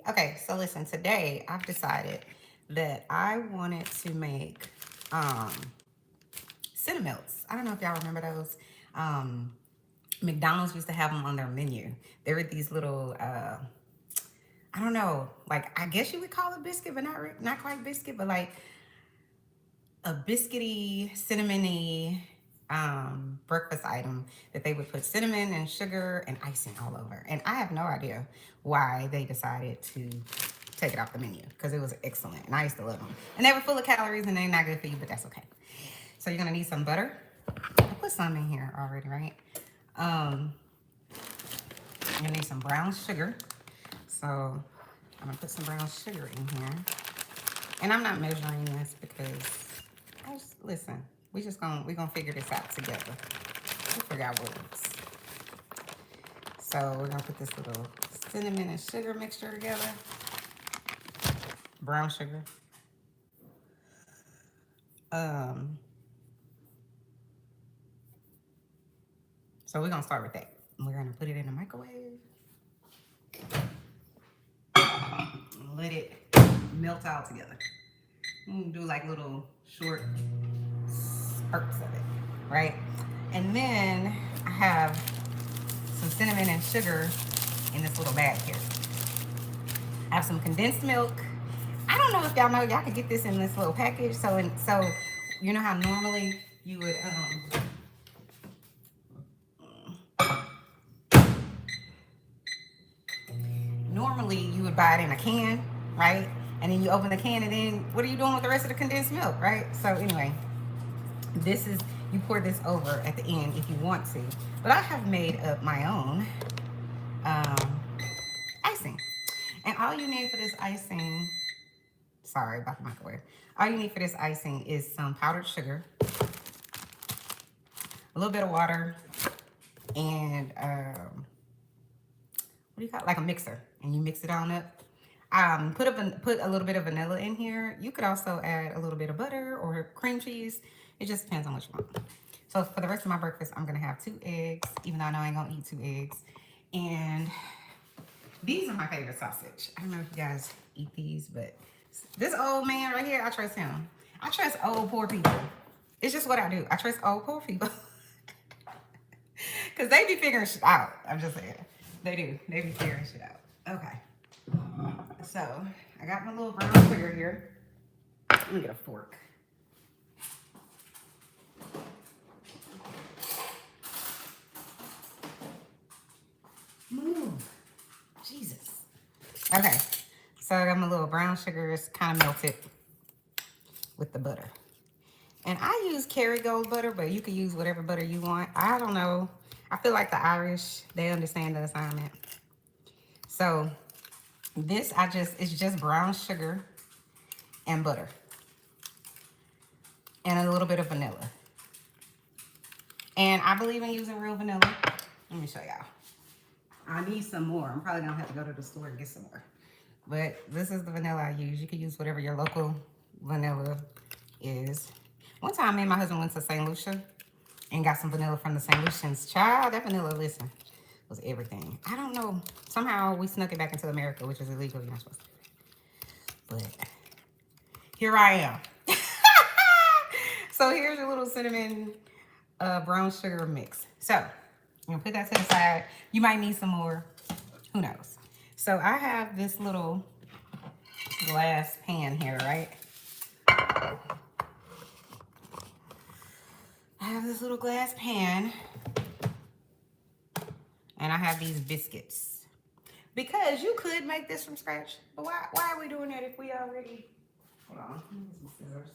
Okay, so listen, today I've decided that I wanted to make um, Cinnamelts. I don't know if y'all remember those. Um, McDonald's used to have them on their menu. They were these little, I don't know, like I guess you would call it biscuit, but not quite biscuit, but like a biscuity, cinnamony breakfast item that they would put cinnamon and sugar and icing all over. And I have no idea why they decided to take it off the menu because it was excellent. And I used to love them. And they were full of calories and they're not good for you, but that's okay. So you're going to need some butter. I put some in here already, right? Um, you're going to need some brown sugar. So I'm going to put some brown sugar in here. And I'm not measuring this because listen, we're gonna figure this out together. We'll figure out what works. So we're gonna put this little cinnamon and sugar mixture together. Brown sugar. So we're gonna start with that. We're gonna put it in the microwave. Let it melt all together. You can do like little short spurts of it, right? And then I have some cinnamon and sugar in this little bag here. I have some condensed milk. I don't know if y'all know, y'all could get this in this little package. So you know how normally you would buy it in a can, right? And then you open the can and then what are you doing with the rest of the condensed milk, right? So anyway, this is, you pour this over at the end if you want to. But I have made up my own icing. And all you need for this icing, sorry about the microwave. All you need for this icing is some powdered sugar, a little bit of water, and what do you call it? Like a mixer. And you mix it on up. Put a little bit of vanilla in here. You could also add a little bit of butter or cream cheese. It just depends on what you want. So for the rest of my breakfast, I'm gonna have 2 eggs, even though I know I ain't gonna eat 2 eggs. And these are my favorite sausage. I don't know if you guys eat these, but this old man right here, I trust him. I trust old poor people. It's just what I do. I trust old poor people. Because they be figuring shit out. I'm just saying. They do. They be figuring shit out. Okay. So, I got my little brown sugar here. Let me get a fork. Move. Jesus. Okay. So, I got my little brown sugar. It's kind of melted with the butter. And I use Kerrygold butter, but you can use whatever butter you want. I don't know. I feel like the Irish, they understand the assignment. So this, it's just brown sugar and butter. And a little bit of vanilla. And I believe in using real vanilla. Let me show y'all. I need some more. I'm probably gonna have to go to the store and get some more. But this is the vanilla I use. You can use whatever your local vanilla is. One time, me and my husband went to St. Lucia and got some vanilla from the St. Lucians. Child, that vanilla, listen, was everything. I don't know. Somehow we snuck it back into America, which is illegal. You're not supposed to do that. But here I am. So here's your little cinnamon brown sugar mix. So I'm going to put that to the side. You might need some more. Who knows? So I have this little glass pan here, right? I have this little glass pan, and I have these biscuits. Because you could make this from scratch, but why are we doing that if we already... Hold on, let me get some scissors.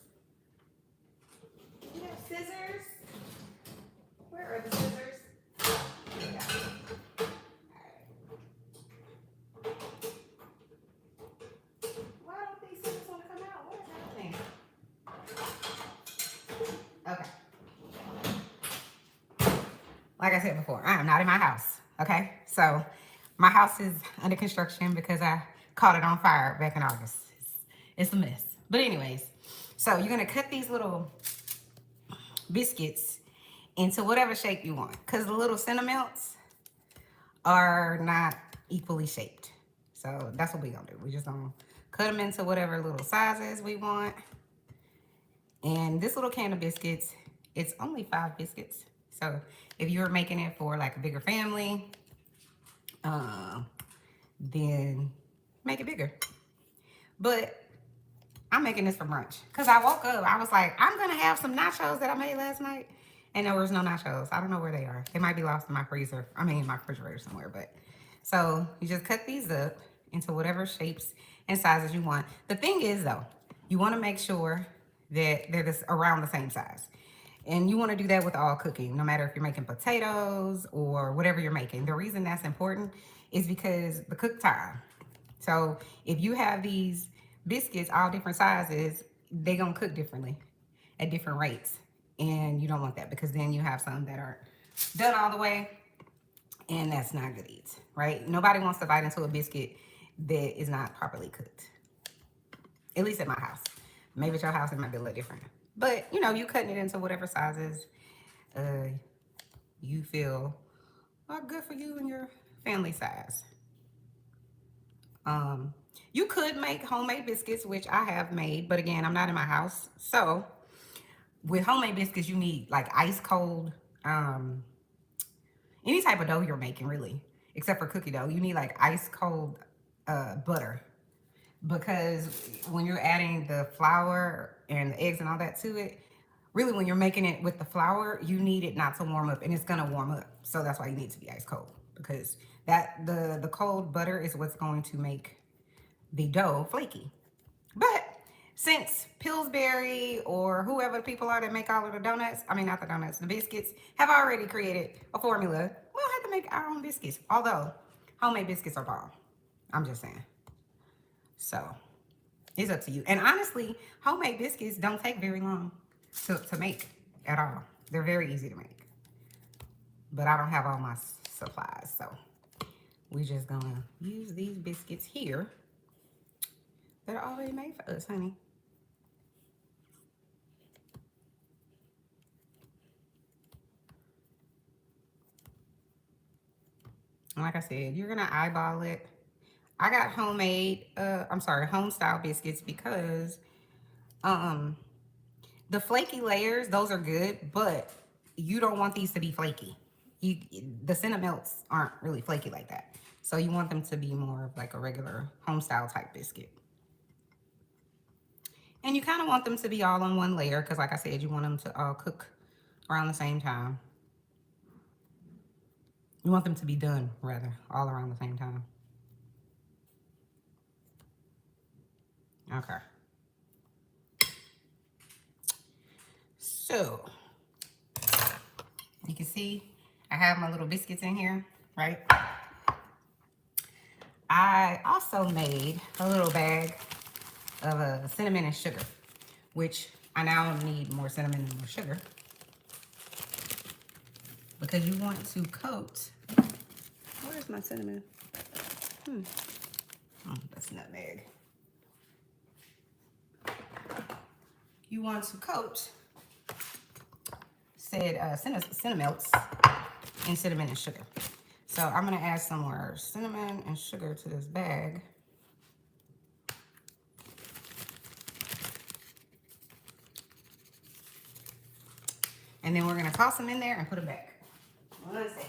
You have scissors? Where are the scissors? Here we go. Why don't these scissors want to come out? What is happening? Okay. Like I said before, I am not in my house, okay? So my house is under construction because I caught it on fire back in August. It's a mess. But anyways, so you're going to cut these little biscuits into whatever shape you want because the little Cinnamelts are not equally shaped. So So that's what we gonna do. We just gonna cut them into whatever little sizes we want. And this little can of biscuits, it's only 5 biscuits. So if you're making it for like a bigger family, then make it bigger. But I'm making this for brunch because I woke up. I was like, I'm gonna have some nachos that I made last night, and there was no nachos. I don't know where they are. They might be lost in my freezer. I mean, my refrigerator somewhere. But so you just cut these up into whatever shapes and sizes you want. The thing is, though, you want to make sure that they're just around the same size. And you want to do that with all cooking, no matter if you're making potatoes or whatever you're making. The reason that's important is because the cook time. So if you have these biscuits, all different sizes, they're going to cook differently at different rates. And you don't want that because then you have some that aren't done all the way. And that's not good to eat, right? Nobody wants to bite into a biscuit that is not properly cooked. At least at my house. Maybe at your house it might be a little different. But, you know, you cutting it into whatever sizes you feel are good for you and your family size. You could make homemade biscuits, which I have made, but again, I'm not in my house. So with homemade biscuits, you need like ice cold, any type of dough you're making really, except for cookie dough. You need like ice cold butter, because when you're adding the flour and the eggs and all that to it, really when you're making it with the flour, you need it not to warm up, and it's gonna warm up. So that's why you need to be ice cold, because that the cold butter is what's going to make the dough flaky. But since Pillsbury or whoever the people are that make all of the donuts, I mean not the donuts, the biscuits, have already created a formula, we'll have to make our own biscuits. Although homemade biscuits are bomb. I'm just saying. So it's up to you. And honestly, homemade biscuits don't take very long to make at all. They're very easy to make. But I don't have all my supplies, so we just gonna use these biscuits here that are already made for us, honey. Like I said, you're gonna eyeball it. I got homestyle biscuits because the flaky layers, those are good, but you don't want these to be flaky. The Cinnamelts aren't really flaky like that. So you want them to be more of like a regular homestyle type biscuit. And you kind of want them to be all on one layer because like I said, you want them to all cook around the same time. You want them to be done, rather, all around the same time. Okay. So, you can see I have my little biscuits in here, right? I also made a little bag of cinnamon and sugar, which I now need more cinnamon and more sugar. Because you want to coat, where's my cinnamon? Oh, that's nutmeg. You want to coat said Cinnamelts in cinnamon and sugar. So I'm gonna add some more cinnamon and sugar to this bag. And then we're gonna toss them in there and put them back. One second.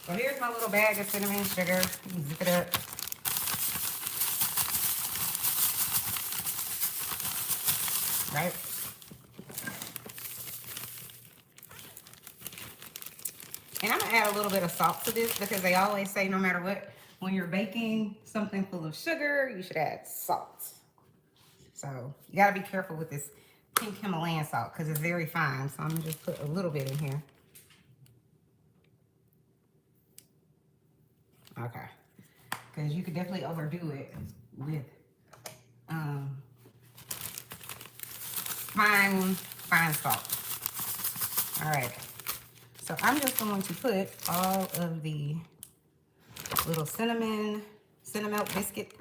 So here's my little bag of cinnamon and sugar. You can zip it up. Right? And I'm gonna add a little bit of salt to this because they always say no matter what, when you're baking something full of sugar, you should add salt. So you gotta be careful with this pink Himalayan salt because it's very fine. So I'm gonna just put a little bit in here. Okay, because you could definitely overdo it with fine salt. All right, so I'm just going to put all of the little cinnamon Cinnamelt biscuit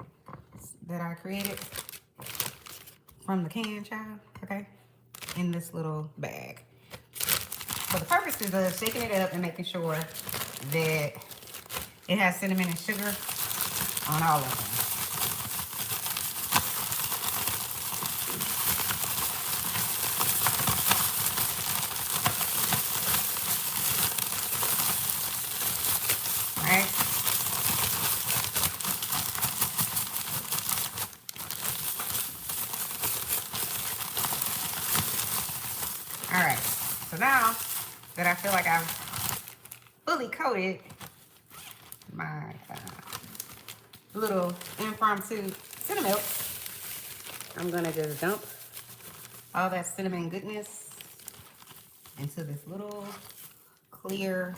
that I created from the can, child, okay, in this little bag. For the purposes of shaking it up and making sure that it has cinnamon and sugar on all of them. All right. All right. So now that I feel like I've fully coated my little impromptu Cinnamelts, I'm gonna just dump all that cinnamon goodness into this little clear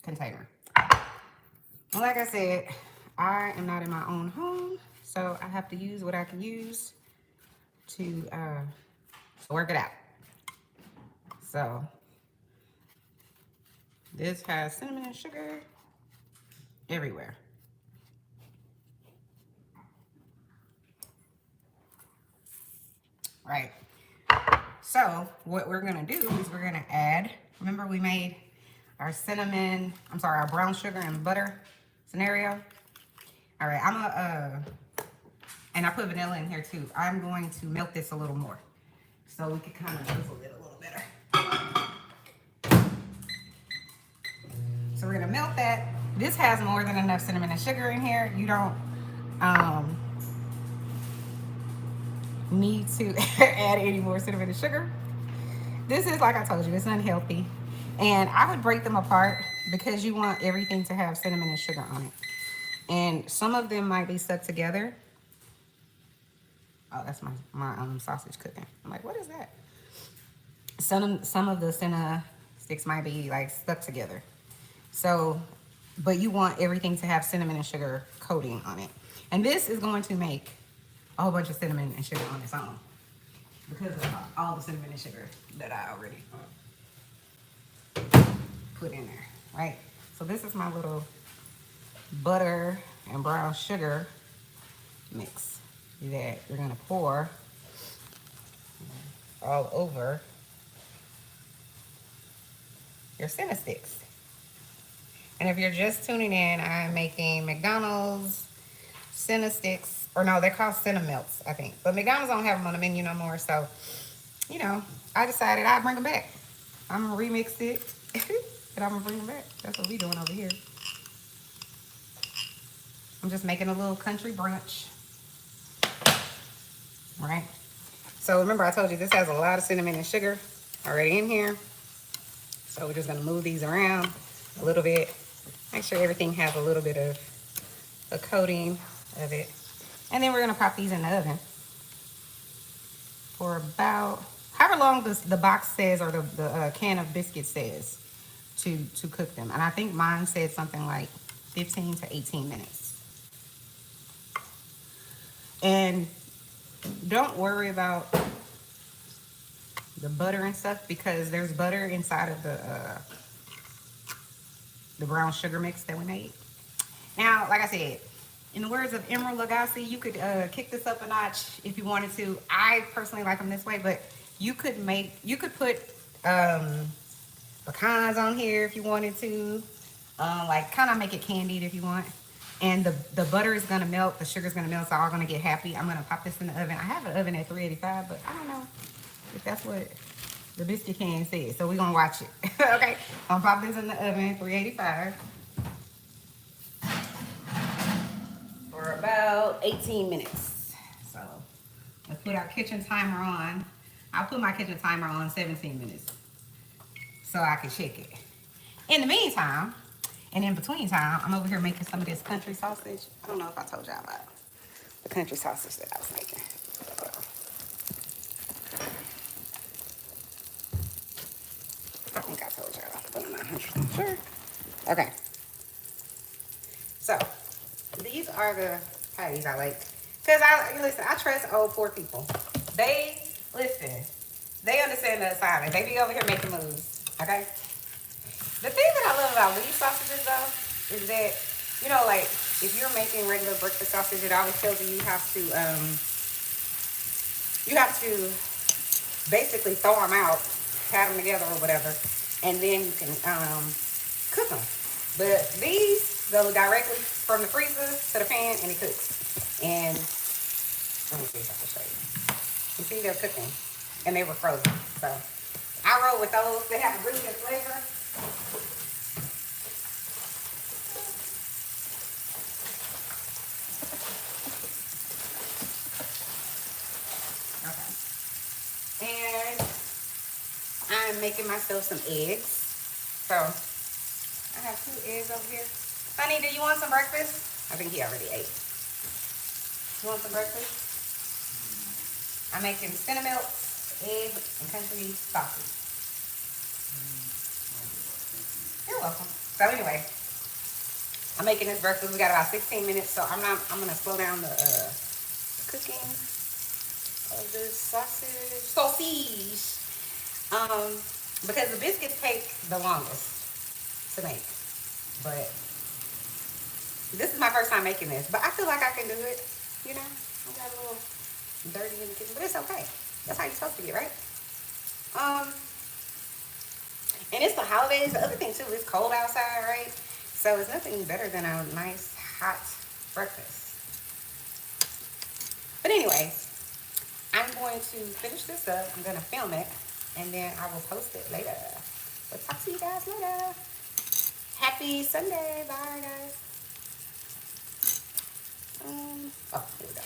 container. Like I said, I am not in my own home, so I have to use what I can use to work it out. So this has cinnamon and sugar everywhere. Right. So what we're gonna do is we're gonna add, remember we made our our brown sugar and butter scenario. All right, and I put vanilla in here too. I'm going to melt this a little more so we can kind of drizzle it a little better. So we're gonna melt that. This has more than enough cinnamon and sugar in here. You don't need to add any more cinnamon and sugar. This is, like I told you, it's unhealthy. And I would break them apart because you want everything to have cinnamon and sugar on it. And some of them might be stuck together. Oh, that's my sausage cooking. I'm like, what is that? Some of the Cinna sticks might be like stuck together. So, but you want everything to have cinnamon and sugar coating on it. And this is going to make a whole bunch of cinnamon and sugar on its own because of all the cinnamon and sugar that I already put in there, right? So this is my little butter and brown sugar mix that we're gonna pour all over your Cinna sticks. And if you're just tuning in, I'm making McDonald's Cinna sticks, or no, they're called Cinnamelts, I think. But McDonald's don't have them on the menu no more, so, you know, I decided I'd bring them back. I'm gonna remix it, and I'm gonna bring them back. That's what we doing over here. I'm just making a little country brunch, right? So remember I told you this has a lot of cinnamon and sugar already in here. So we're just gonna move these around a little bit. Make sure everything has a little bit of a coating of it. And then we're gonna pop these in the oven for about, however long the box says, or the can of biscuits says to cook them. And I think mine said something like 15 to 18 minutes. And don't worry about the butter and stuff because there's butter inside of the brown sugar mix that we made. Now, like I said, in the words of Emerald Lagasse, you could kick this up a notch if you wanted to. I personally like them this way, but you could put pecans on here if you wanted to. Like kind of make it candied if you want. And the butter is gonna melt, the sugar's gonna melt, so I'm gonna get happy. I'm gonna pop this in the oven. I have an oven at 385, but I don't know if that's what the biscuit can says. So we're gonna watch it. Okay, I'm gonna pop this in the oven, 385. For about 18 minutes. So let's put our kitchen timer on. I'll put my kitchen timer on 17 minutes so I can check it. In the meantime, and in between time, I'm over here making some of this country sausage. I don't know if I told y'all about the country sausage that I was making. I think I told y'all, but I'm not 100% sure. Okay. So, these are the patties I like. Because I trust old poor people. They understand the assignment. They be over here making moves, okay? The thing that I love about these sausages, though, is that, you know, like, if you're making regular breakfast sausage, it always tells you you have to basically throw them out, pat them together or whatever, and then you can cook them. But these go directly from the freezer to the pan and it cooks. And let me see if I can show you. You see they're cooking and they were frozen. So I roll with those. They have a really good flavor. Okay. And I'm making myself some eggs. So I have 2 eggs over here. Honey, do you want some breakfast? I think he already ate. You want some breakfast? I'm making Cinnamelts, egg, and country sausage. You're welcome. So anyway, I'm making this breakfast. We got about 16 minutes, so I'm gonna slow down the cooking of this sausage. Because the biscuits take the longest to make. But this is my first time making this, but I feel like I can do it. You know, I got a little dirty in the kitchen, but it's okay. That's how you're supposed to get, right? And it's the holidays. The other thing too, it's cold outside, right? So it's nothing better than a nice hot breakfast. But anyways, I'm going to finish this up. I'm gonna film it, and then I will post it later. But talk to you guys later. Happy Sunday. Bye, guys. Oh, here we go.